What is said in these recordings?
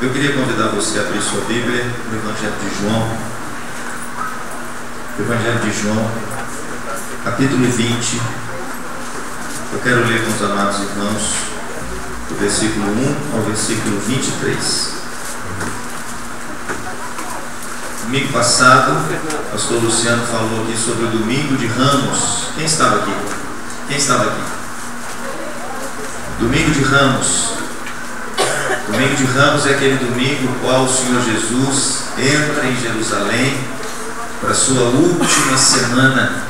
Eu queria convidar você a abrir sua Bíblia no Evangelho de João. Evangelho de João, capítulo 20. Eu quero ler com os amados irmãos do versículo 1 ao versículo 23. Domingo passado, o pastor Luciano falou aqui sobre o domingo de Ramos. Quem estava aqui? Quem estava aqui? Domingo de Ramos. Domingo de Ramos é aquele domingo no qual o Senhor Jesus entra em Jerusalém para a sua última semana.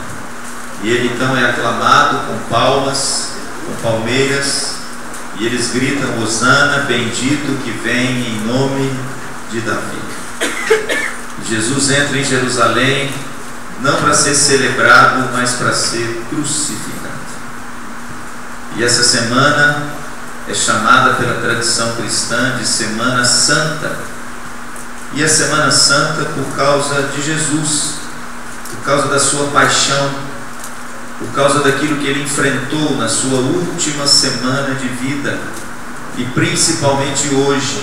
E ele então é aclamado com palmas, com palmeiras, e eles gritam: Hosana, bendito que vem em nome de Davi. Jesus entra em Jerusalém não para ser celebrado, mas para ser crucificado. E essa semana é chamada pela tradição cristã de Semana Santa. E a Semana Santa por causa de Jesus, por causa da sua paixão, por causa daquilo que ele enfrentou na sua última semana de vida. E principalmente hoje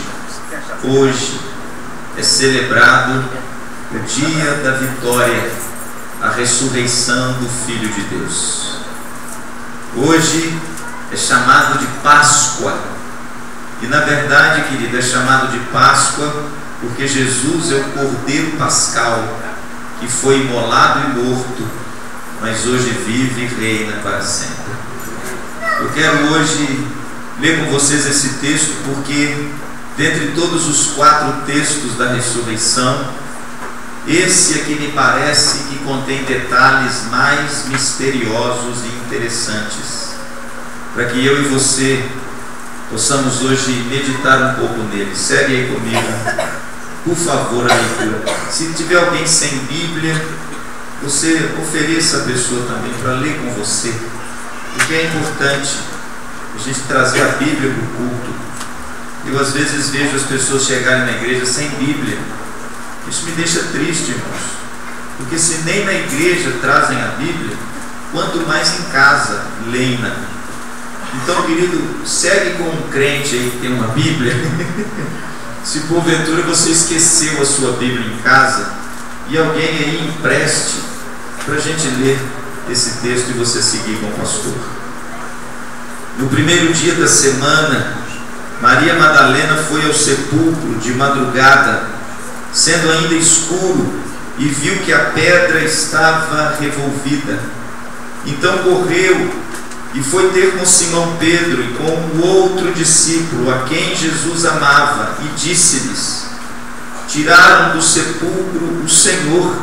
é celebrado o dia da vitória, a ressurreição do Filho de Deus. Hoje é chamado de Páscoa. E na verdade, querido, é chamado de Páscoa porque Jesus é o Cordeiro Pascal que foi imolado e morto, mas hoje vive e reina para sempre. Eu quero hoje ler com vocês esse texto porque, dentre todos os 4 textos da ressurreição, esse é que me parece que contém detalhes mais misteriosos e interessantes, para que eu e você possamos hoje meditar um pouco nele. Segue aí comigo, por favor, a leitura. Se tiver alguém sem Bíblia, você ofereça a pessoa também para ler com você, porque é importante a gente trazer a Bíblia para o culto. Eu às vezes vejo as pessoas chegarem na igreja sem Bíblia. Isso me deixa triste, irmãos, porque se nem na igreja trazem a Bíblia, quanto mais em casa leem-na. Então, querido, segue com um crente aí que tem uma Bíblia. Se porventura você esqueceu a sua Bíblia em casa, e alguém aí empreste para a gente ler esse texto e você seguir com o pastor. No primeiro dia da semana, Maria Madalena foi ao sepulcro de madrugada, sendo ainda escuro, e viu que a pedra estava revolvida. Então correu e foi ter com Simão Pedro e com o outro discípulo, a quem Jesus amava, e disse-lhes: Tiraram do sepulcro o Senhor,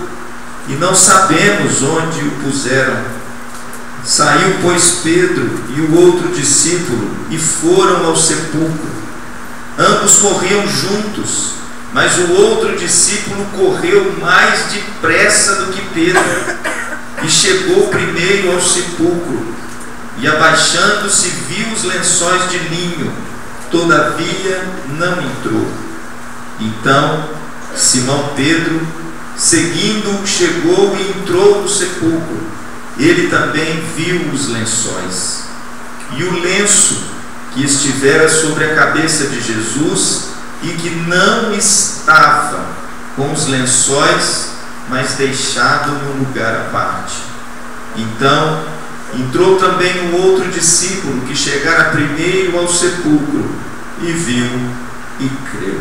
e não sabemos onde o puseram. Saiu, pois, Pedro e o outro discípulo, e foram ao sepulcro. Ambos corriam juntos, mas o outro discípulo correu mais depressa do que Pedro, e chegou primeiro ao sepulcro, e abaixando-se viu os lençóis de linho, todavia não entrou. Então Simão Pedro, seguindo, chegou e entrou no sepulcro. Ele também viu os lençóis, e o lenço que estivera sobre a cabeça de Jesus, e que não estava com os lençóis, mas deixado num lugar à parte. Então entrou também o outro discípulo, que chegara primeiro ao sepulcro, e viu e creu,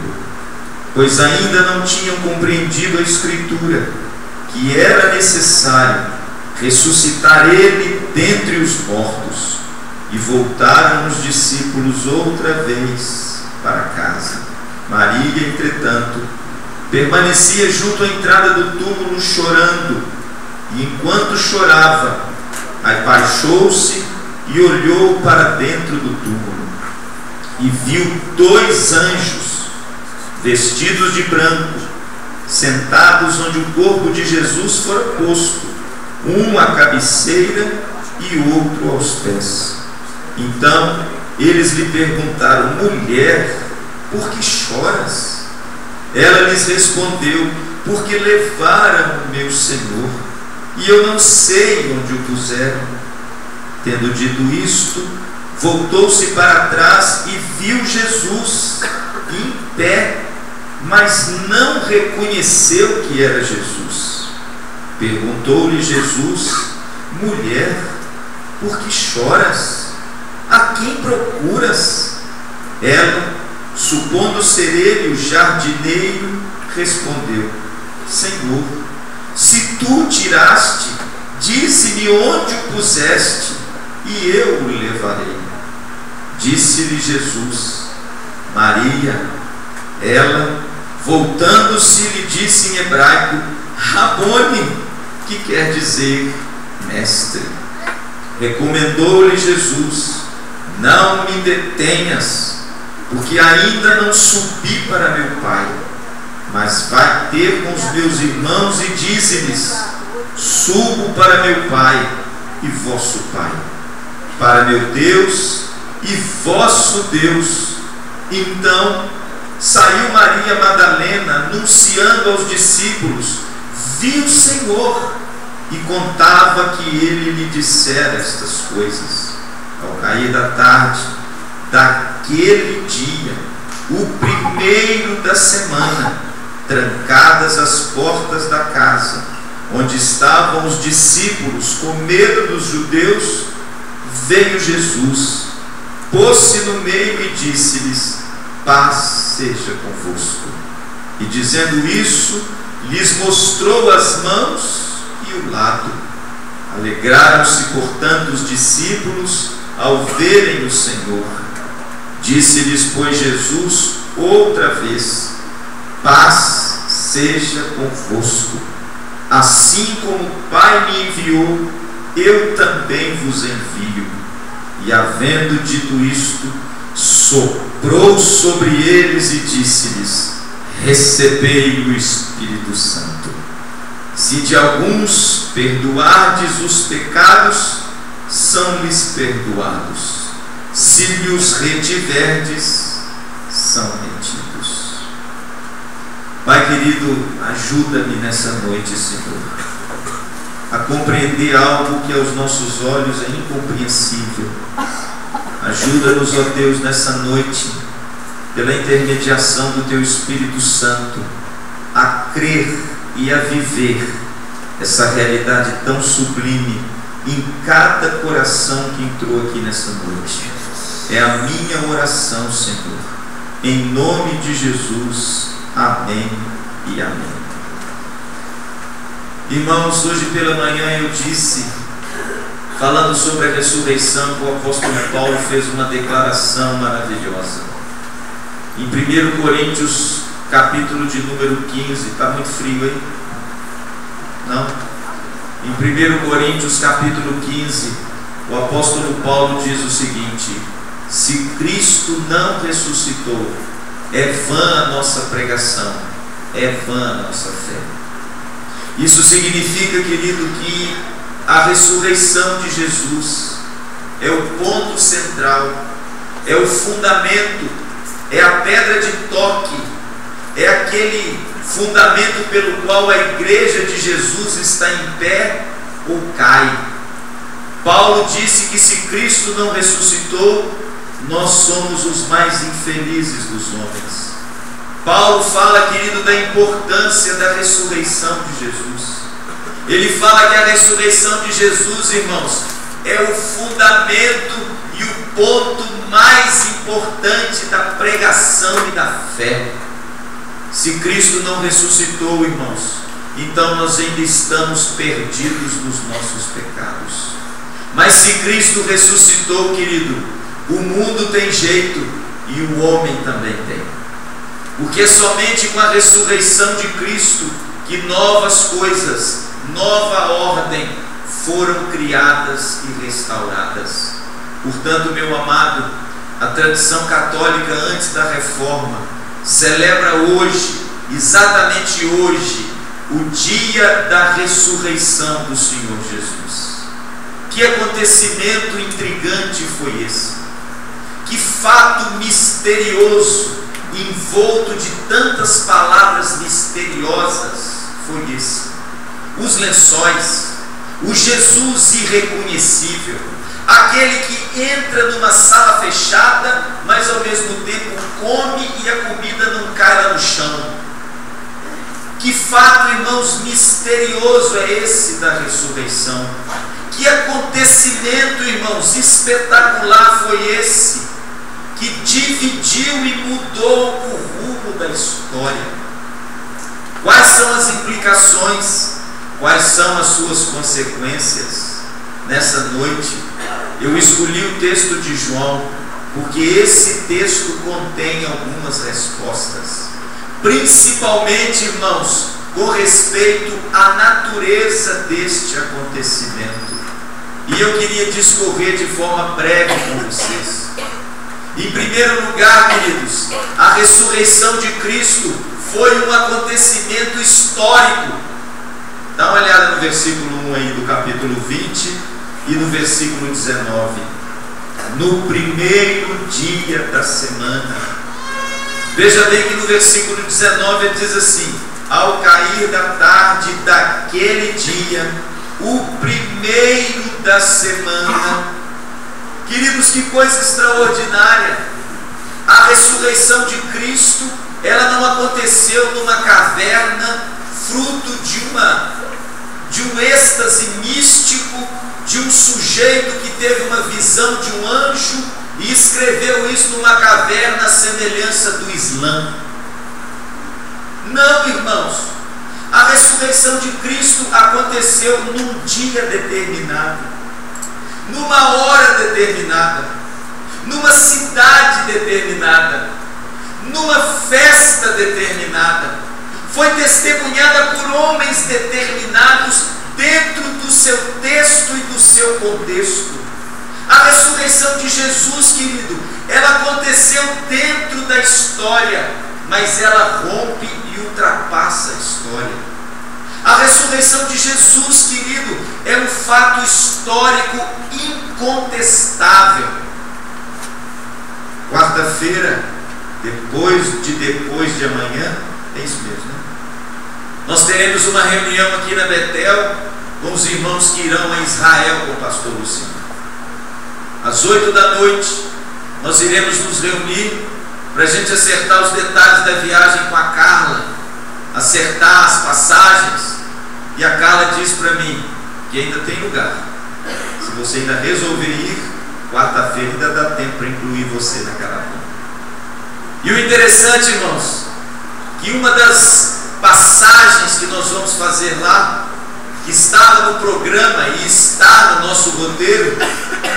pois ainda não tinham compreendido a Escritura, que era necessário ressuscitar ele dentre os mortos. E voltaram os discípulos outra vez para casa. Maria, entretanto, permanecia junto à entrada do túmulo chorando, e enquanto chorava, abaixou-se e olhou para dentro do túmulo, e viu 2 anjos, vestidos de branco, sentados onde o corpo de Jesus fora posto, um à cabeceira e o outro aos pés. Então eles lhe perguntaram: Mulher, por que choras? Ela lhes respondeu: Porque levaram o meu Senhor, e eu não sei onde o puseram. Tendo dito isto, voltou-se para trás e viu Jesus em pé, mas não reconheceu que era Jesus. Perguntou-lhe Jesus: mulher, por que choras? A quem procuras? Ela, supondo ser ele o jardineiro, respondeu: Senhor, se tu o tiraste, dize-me onde o puseste, e eu o levarei. Disse-lhe Jesus: Maria. Ela, voltando-se, lhe disse em hebraico: Rabone, que quer dizer mestre. Recomendou-lhe Jesus: não me detenhas, porque ainda não subi para meu Pai, mas vai ter com os meus irmãos e dize-lhes: subo para meu Pai e vosso Pai, para meu Deus e vosso Deus. Então saiu Maria Madalena, anunciando aos discípulos: vi o Senhor, e contava que ele lhe dissera estas coisas. Ao cair da tarde daquele dia, o primeiro da semana, trancadas as portas da casa onde estavam os discípulos, com medo dos judeus, veio Jesus, pôs-se no meio e disse-lhes: paz seja convosco. E dizendo isso, lhes mostrou as mãos e o lado. Alegraram-se, portanto, os discípulos ao verem o Senhor. Disse-lhes, pois, Jesus outra vez: paz seja convosco. Assim como o Pai me enviou, eu também vos envio. E havendo dito isto, soprou sobre eles e disse-lhes: recebei o Espírito Santo. Se de alguns perdoardes os pecados, são-lhes perdoados. Se lhes retiverdes, são retidos. Pai querido, ajuda-me nessa noite, Senhor, a compreender algo que aos nossos olhos é incompreensível. Ajuda-nos, ó Deus, nessa noite, pela intermediação do Teu Espírito Santo, a crer e a viver essa realidade tão sublime em cada coração que entrou aqui nessa noite. É a minha oração, Senhor, em nome de Jesus. Amém e amém. Irmãos, hoje pela manhã eu disse, falando sobre a ressurreição, que o apóstolo Paulo fez uma declaração maravilhosa. Em 1 Coríntios, capítulo de número 15, está muito frio, hein? Não? Em 1 Coríntios, capítulo 15, o apóstolo Paulo diz o seguinte: se Cristo não ressuscitou, é vã a nossa pregação, é vã a nossa fé. Isso significa, querido, que a ressurreição de Jesus é o ponto central, é o fundamento, é a pedra de toque, é aquele fundamento pelo qual a igreja de Jesus está em pé ou cai. Paulo disse que se Cristo não ressuscitou, nós somos os mais infelizes dos homens. Paulo fala, querido, da importância da ressurreição de Jesus. Ele fala que a ressurreição de Jesus, irmãos, é o fundamento e o ponto mais importante da pregação e da fé. Se Cristo não ressuscitou, irmãos, então nós ainda estamos perdidos nos nossos pecados. Mas se Cristo ressuscitou, querido, o mundo tem jeito e o homem também tem. Porque é somente com a ressurreição de Cristo que novas coisas, nova ordem foram criadas e restauradas. Portanto, meu amado, a tradição católica antes da reforma celebra hoje, exatamente hoje, o dia da ressurreição do Senhor Jesus. Que acontecimento intrigante foi esse? Que fato misterioso, envolto de tantas palavras misteriosas, foi esse? Os lençóis, o Jesus irreconhecível, aquele que entra numa sala fechada, mas ao mesmo tempo come e a comida não cai lá no chão. Que fato, irmãos, misterioso é esse da ressurreição? Que acontecimento, irmãos, espetacular foi esse, que dividiu e mudou o rumo da história? Quais são as implicações? Quais são as suas consequências? Nessa noite, eu escolhi o texto de João, porque esse texto contém algumas respostas, principalmente, irmãos, com respeito à natureza deste acontecimento. E eu queria discorrer de forma breve com vocês. Em primeiro lugar, queridos, a ressurreição de Cristo foi um acontecimento histórico. Dá uma olhada no versículo 1 aí do capítulo 20 e no versículo 19. No primeiro dia da semana. Veja bem que no versículo 19 ele diz assim: ao cair da tarde daquele dia, o primeiro da semana. Queridos, que coisa extraordinária! A ressurreição de Cristo, ela não aconteceu numa caverna, fruto de um êxtase místico, de um sujeito que teve uma visão de um anjo e escreveu isso numa caverna à semelhança do Islã. Não, irmãos, a ressurreição de Cristo aconteceu num dia determinado, numa hora determinada, numa cidade determinada, numa festa determinada. Foi testemunhada por homens determinados dentro do seu texto e do seu contexto. A ressurreição de Jesus, querido, ela aconteceu dentro da história, mas ela rompe e ultrapassa a história. A ressurreição de Jesus, querido, é um fato histórico incontestável. Quarta-feira, depois de amanhã, é isso mesmo, né? Nós teremos uma reunião aqui na Betel com os irmãos que irão a Israel com o pastor Luciano. Às 8 da noite, nós iremos nos reunir para a gente acertar os detalhes da viagem com a Carla, acertar as passagens. E a Carla diz para mim que ainda tem lugar. Se você ainda resolver ir, quarta-feira ainda dá tempo para incluir você na caravana. E o interessante, irmãos, que uma das passagens que nós vamos fazer lá, que estava no programa e está no nosso roteiro,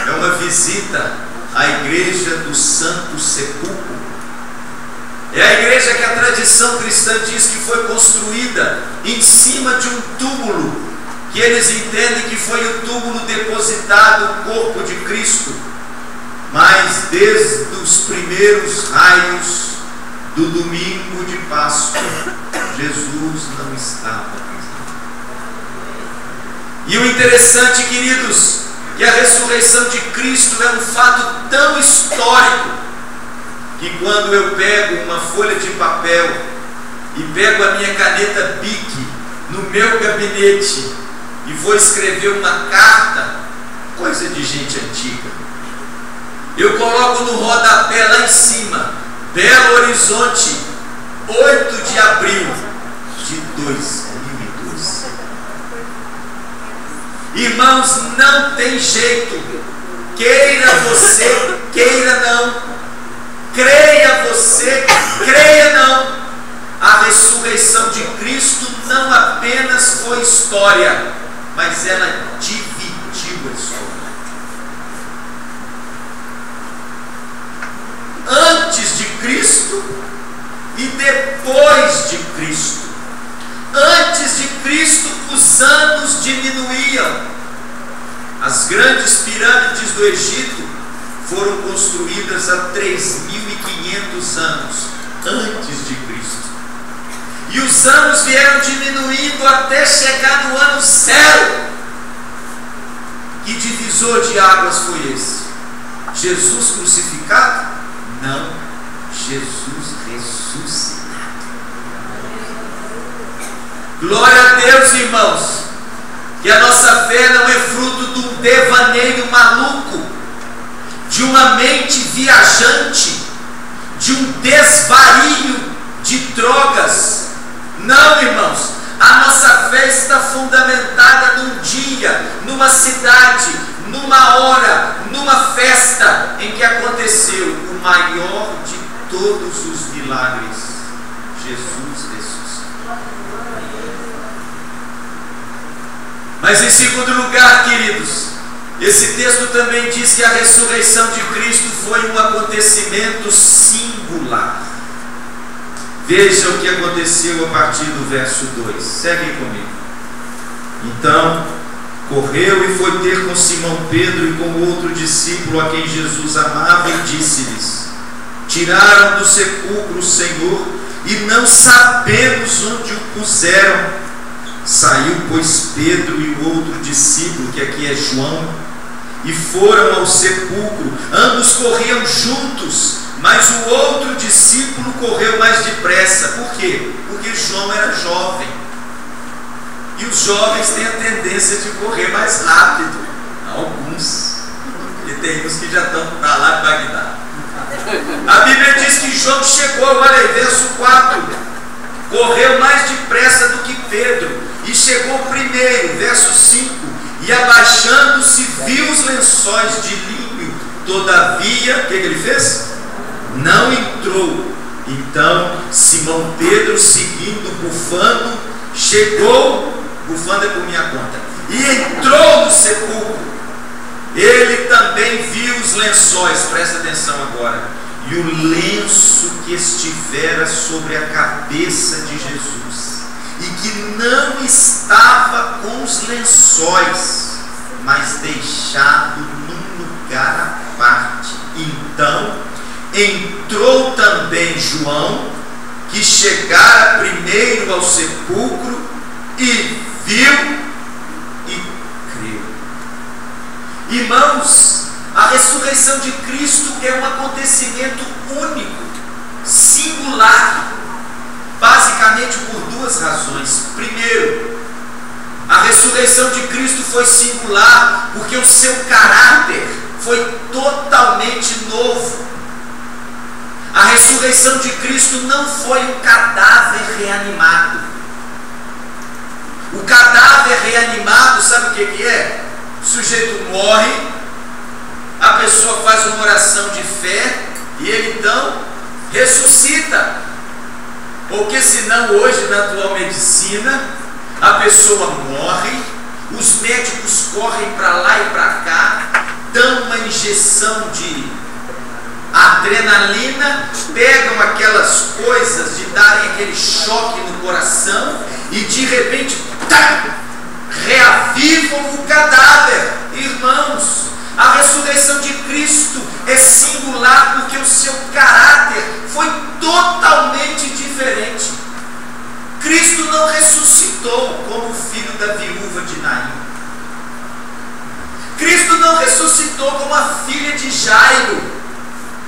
é uma visita à igreja do Santo Sepulcro. É a igreja que a tradição cristã diz que foi construída em cima de um túmulo, que eles entendem que foi o túmulo depositado o corpo de Cristo. Mas desde os primeiros raios do domingo de Páscoa, Jesus não estava presente. E o interessante, queridos, que a ressurreição de Cristo é um fato tão histórico, que quando eu pego uma folha de papel e pego a minha caneta Bic no meu gabinete e vou escrever uma carta, coisa de gente antiga, eu coloco no rodapé lá em cima: Belo Horizonte, 8 de abril de 2012. Irmãos, não tem jeito, queira você, queira não, creia você, creia não, a ressurreição de Cristo não apenas foi história, mas ela dividiu a história. Antes de Cristo e depois de Cristo. Antes de Cristo, os anos diminuíam. As grandes pirâmides do Egito foram construídas há 3.500 anos antes de Cristo. E os anos vieram diminuindo até chegar no ano 0. Que divisor de águas foi esse? Jesus crucificado? Não, Jesus ressuscitado. Glória a Deus, irmãos. que a nossa fé não é fruto de um devaneio maluco, de uma mente viajante, de um desvario de drogas. Não, irmãos, a nossa fé está fundamentada num dia, numa cidade, numa hora, numa festa em que aconteceu o maior de todos os milagres: Jesus ressuscitou. Mas em segundo lugar, queridos, esse texto também diz que a ressurreição de Cristo foi um acontecimento singular. Veja o que aconteceu a partir do verso 2. Segue comigo. Então, correu e foi ter com Simão Pedro e com outro discípulo a quem Jesus amava e disse-lhes: tiraram do sepulcro o Senhor e não sabemos onde o puseram. Saiu, pois, Pedro e o outro discípulo, que aqui é João, e foram ao sepulcro. Ambos corriam juntos, mas o outro discípulo correu mais depressa. Por quê? Porque João era jovem. E os jovens têm a tendência de correr mais rápido. Alguns. E tem uns que já estão para lá de Bagdá. A Bíblia diz que João chegou, olha aí, verso 4. Correu mais depressa do que Pedro. E chegou primeiro, verso 5. E abaixando-se, viu os lençóis de linho. Todavia, o que ele fez? Não entrou. Então Simão Pedro, seguindo, bufando, chegou, bufando é por minha conta, e entrou no sepulcro. Ele também viu os lençóis, presta atenção agora, e o lenço que estivera sobre a cabeça de Jesus, e que não estava com os lençóis, mas deixado num lugar à parte. Então entrou também João, que chegara primeiro ao sepulcro, e viu e creu. Irmãos, a ressurreição de Cristo é um acontecimento único, singular, basicamente por duas razões. Primeiro, a ressurreição de Cristo foi singular porque o seu caráter foi totalmente novo. A ressurreição de Cristo não foi um cadáver reanimado. O cadáver reanimado, sabe o que é? O sujeito morre, a pessoa faz uma oração de fé e ele então ressuscita. Porque senão hoje na atual medicina a pessoa morre, os médicos correm para lá e para cá, dão uma injeção de adrenalina, pegam aquelas coisas de darem aquele choque no coração e de repente reavivam o cadáver. Irmãos, a ressurreição de Cristo é singular porque o seu caráter foi totalmente diferente. Cristo não ressuscitou como o filho da viúva de Naim. Cristo não ressuscitou como a filha de Jairo,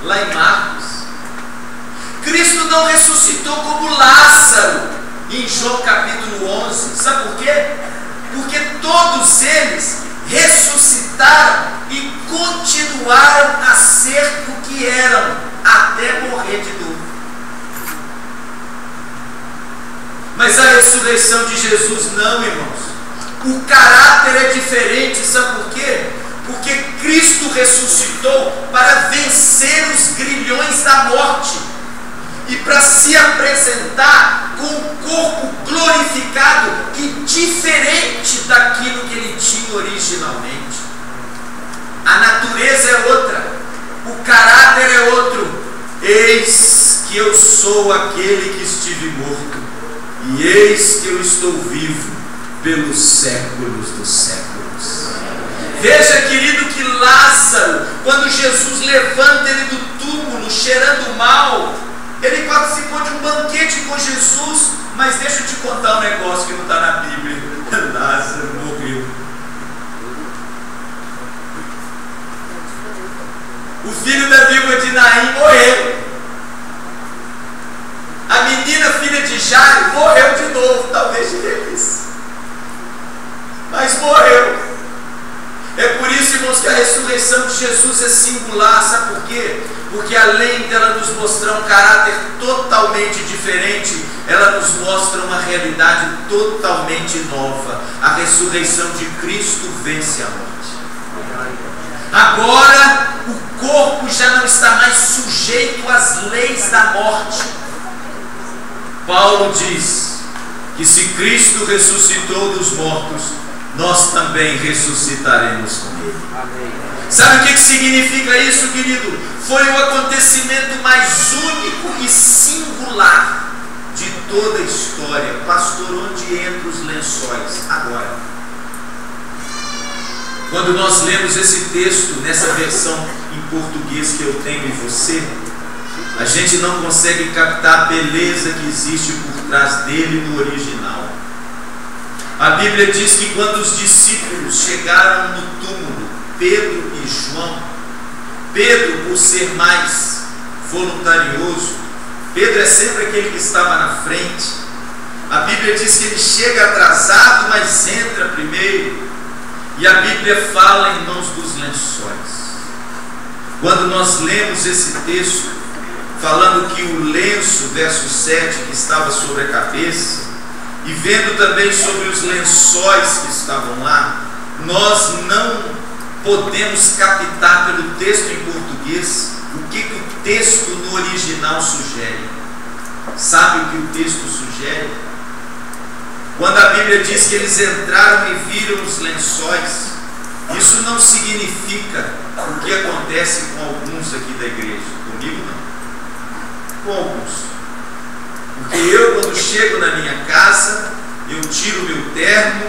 lá em Marcos. Cristo não ressuscitou como Lázaro, em João capítulo 11. Sabe por quê? Porque todos eles ressuscitaram e continuaram a ser o que eram, até morrer de dor. Mas a ressurreição de Jesus não, irmãos. O caráter é diferente, sabe por quê? Porque Cristo ressuscitou para vencer os grilhões da morte e para se apresentar com um corpo glorificado e diferente daquilo que ele tinha originalmente. A natureza é outra, o caráter é outro. Eis que eu sou aquele que estive morto, e eis que eu estou vivo pelos séculos dos séculos. Veja, querido, que Lázaro, quando Jesus levanta ele do túmulo cheirando mal, ele participou de um banquete com Jesus. Mas deixa eu te contar um negócio que não está na Bíblia. Lázaro morreu. O filho da viúva de Naim morreu. A menina filha de Jairo morreu de novo, talvez de velhice. Mas mas morreu. É por isso, irmãos, que a ressurreição de Jesus é singular. Sabe por quê? Porque além dela nos mostrar um caráter totalmente diferente, ela nos mostra uma realidade totalmente nova. A ressurreição de Cristo vence a morte. Agora o corpo já não está mais sujeito às leis da morte. Paulo diz que se Cristo ressuscitou dos mortos, nós também ressuscitaremos com Ele. Amém. Sabe o que significa isso, querido? Foi o acontecimento mais único e singular de toda a história. Pastor, onde entra os lençóis? Agora. Quando nós lemos esse texto, nessa versão em português que eu tenho em você, a gente não consegue captar a beleza que existe por trás dele no original. A Bíblia diz que quando os discípulos chegaram no túmulo, Pedro e João, Pedro, por ser mais voluntarioso, Pedro é sempre aquele que estava na frente. A Bíblia diz que ele chega atrasado, mas entra primeiro. E a Bíblia fala, irmãos, dos lençóis. Quando nós lemos esse texto, falando que o lenço, verso 7, que estava sobre a cabeça, e vendo também sobre os lençóis que estavam lá, nós não podemos captar pelo texto em português o que o texto no original sugere. Sabe o que o texto sugere? Quando a Bíblia diz que eles entraram e viram os lençóis, isso não significa o que acontece com alguns aqui da igreja. Comigo não. Com alguns. Porque eu, quando chego na minha casa, eu tiro o meu terno,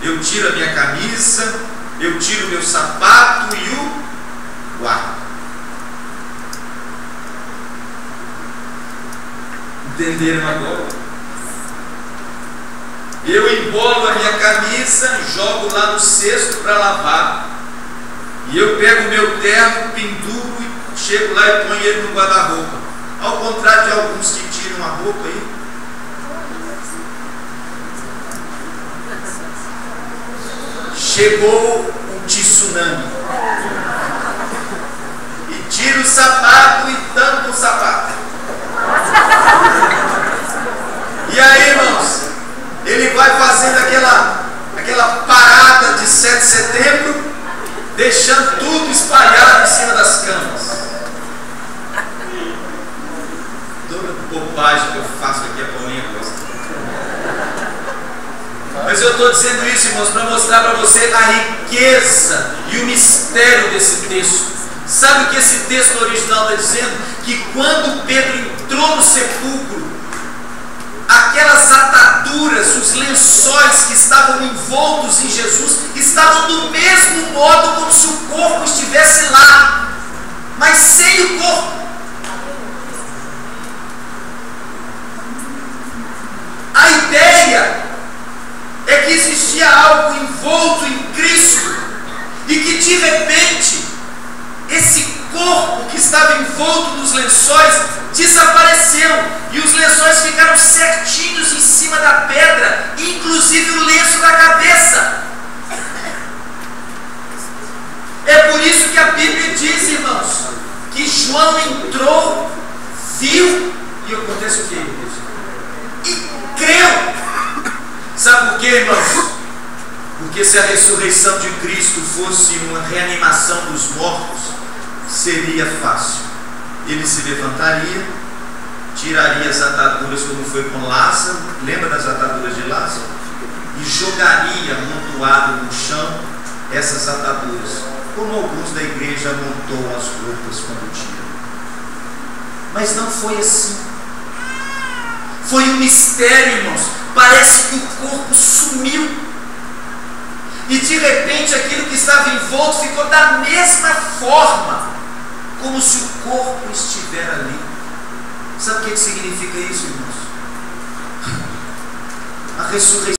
eu tiro a minha camisa, eu tiro o meu sapato e o guardo. Entenderam agora? Eu embolo a minha camisa, jogo lá no cesto para lavar. E eu pego o meu terno, penduro e chego lá e ponho ele no guarda-roupa. Ao contrário de alguns que tiram a roupa aí. Chegou um tsunami. E tira o sapato e tampa o sapato. E aí, irmãos, ele vai fazendo aquela parada de 7 de setembro, deixando tudo espalhado em cima das camas. Toda bobagem que eu faço aqui, a Paulinha gosta. Mas eu estou dizendo isso, irmãos, para mostrar para você a riqueza e o mistério desse texto. Sabe o que esse texto original está dizendo? Que quando Pedro entrou no sepulcro, aquelas ataduras, os lençóis que estavam envoltos em Jesus, estavam do mesmo modo como se o corpo estivesse lá, mas sem o corpo. A ideia é que existia algo envolto em Cristo e que de repente esse corpo que estava envolto nos lençóis desapareceu e os lençóis ficaram certinhos em cima da pedra, inclusive o lenço da cabeça. É por isso que a Bíblia diz, irmãos, que João entrou, viu e acontece o que? E creu. Sabe por quê, irmãos? Porque se a ressurreição de Cristo fosse uma reanimação dos mortos, seria fácil. Ele se levantaria, tiraria as ataduras como foi com Lázaro, lembra das ataduras de Lázaro? E jogaria amontoado no chão essas ataduras, como alguns da igreja amontoam as roupas quando tiram. Mas não foi assim. Foi um mistério, irmãos. Parece que o corpo sumiu. E de repente aquilo que estava envolto ficou da mesma forma, como se o corpo estiver ali. Sabe o que significa isso, irmãos? A ressurreição